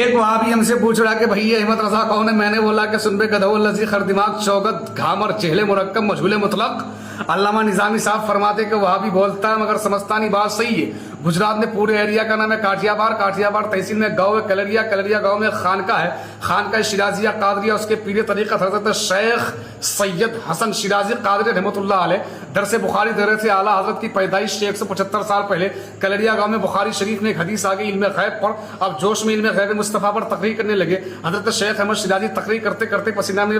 ایک وہابی ہم سے پوچھ رہا کہ بھئی احمد رضا کون ہے؟ میں نے بولا کہ سن بے گدھو الذی خر دماغ چوگت گھامر چہلے مرکب مجھول مطلق۔ علامہ نظامی صاحب فرماتے کہ وہابی بولتا ہے مگر سمجھتانی بات صحیح ہے۔ گجرات میں پورے ایریا کا نام ہے کاٹیا بار تحصیل میں گاؤں ہے کلریا گاؤں میں خانقاہ ہے، خانقاہ شیرازیہ قادریہ، اس کے پیر طریقت حضرت شیخ سید حسن شیرازی قادری رحمۃ اللہ علیہ۔ درس بخاری درس اعلیٰ حضرت کی پیدائش سے 175 سال پہلے کلریا گاؤں میں بخاری شریف میں ایک حدیث آ گئی علم غیب پر۔ اب جوش میں علم غیب مصطفیٰ پر تقریر کرنے لگے۔ حضرت شیخ احمد شیرازی تقریر کرتے کرتے پسینہ میں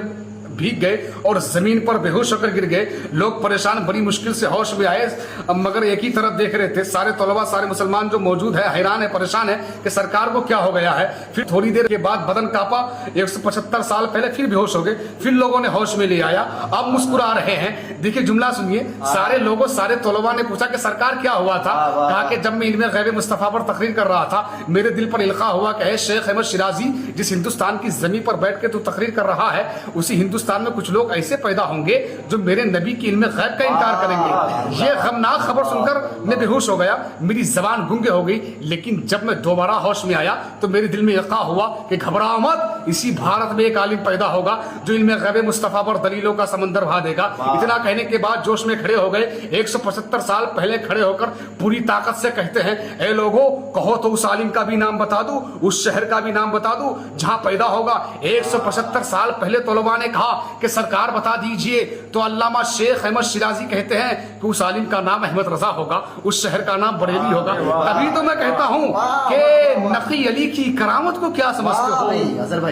بھیگ گئے اور زمین پر بے ہوش ہو کر گر گئے۔ لوگ پریشان بڑی مشکل سے ہوش میں آئے مگر ایک ہی طرف دیکھ رہے تھے۔ سارے طلباء سارے مسلمان جو موجود ہے حیران ہے پریشان ہے کہ سرکار کو کیا ہو گیا ہے۔ پھر تھوڑی دیر کے بعد بدن کانپا، 175 سال پہلے پھر بے ہوش ہو گئے۔ پھر لوگوں نے ہوش میں لے آیا، اب مسکرا رہے ہیں۔ دیکھیے جملہ سنیے، سارے طلباء نے پوچھا کہ سرکار کیا ہوا تھا؟ کہا کہ جب میں علم غیب مصطفیٰ پر تقریر کر رہا تھا میرے دل پر القاء ہوا کہ اے شیخ احمد شیرازی، جس ہندوستان کی زمین پر بیٹھ کے تو تقریر کر رہا ہے اسی ہندوستان میں کچھ لوگ ایسے پیدا ہوں گے جو میرے نبی کی علم غیب کا انکار کریں گے۔ یہ غمناک خبر سن کر میں بے ہوش ہو گیا، میری زبان گونگے ہو گئی۔ لیکن جب میں دوبارہ ہوش میں آیا تو میرے دل میں القاء ہوا کہ گھبراؤ مت، اسی بھارت میں ایک عالم پیدا ہوگا جو علم غیب مصطفیٰ پر دلیلوں کا سمندر بہا دے گا۔ اتنا کہنے کے بعد جوش میں کھڑے ہو گئے۔ 175 سال پہلے کھڑے ہو کر پوری طاقت سے کہتے ہیں اے لوگوں کہو تو اس عالم کا بھی نام بتا دوں، اس شہر کا بھی نام بتا دوں جہاں پیدا ہوگا۔ 175 سال پہلے طلباء نے کہا کہ سرکار بتا دیجئے، تو علامہ شیخ احمد شیرازی کہتے ہیں کہ اس عالم کا نام احمد رضا ہوگا، اس شہر کا نام بریلی ہوگا۔ تبھی تو میں کہتا ہوں کہ نقی علی کی کرامت کو کیا سمجھتے ہو؟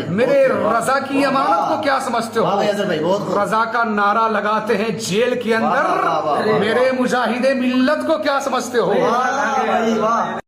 میرے رضا کی امانت کو کیا سمجھتے ہو؟ رضا کا نعرہ لگاتے ہیں جیل کے اندر، میرے مجاہد ملت کو کیا سمجھتے ہو؟